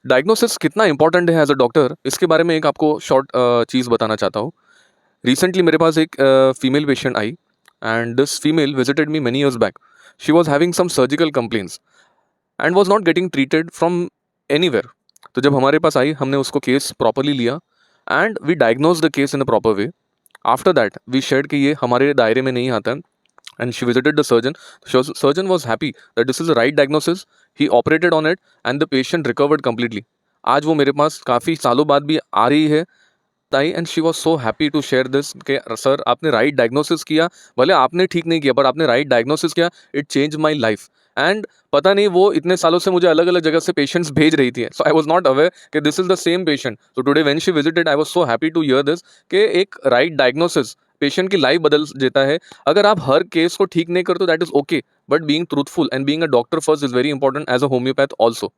Diagnosis कितना important है as a doctor, इसके बारे में एक आपको शॉर्ट चीज़ बताना चाहता हूँ। रिसेंटली मेरे पास एक फीमेल पेशेंट आई and this female visited me many years back. She was having some surgical complaints and was not getting treated from anywhere. तो जब हमारे पास आई, हमने उसको केस प्रॉपरली लिया and we diagnose the case in a proper way. After that we shared कि ये हमारे दायरे में नहीं आता है and she visited the surgeon. Surgeon was happy that this is the right diagnosis. He operated on it and the patient recovered completely. आज वो मेरे पास काफ़ी सालों बाद भी आ रही है ताई, and she was so happy to share this कि सर आपने राइट डायग्नोसिस किया, भले आपने ठीक नहीं किया पर आपने राइट डायग्नोसिस किया, it change my life. And पता नहीं वो इतने सालों से मुझे अलग अलग जगह से पेशेंट्स भेज रही थी, so I was not aware कि this is the same patient. So today when she visited I was so happy to hear this कि एक राइट डायग्नोसिस पेशेंट की लाइफ बदल देता है। अगर आप हर केस को ठीक नहीं करते that is okay, but being truthful and being a doctor first is very important as a homeopath also.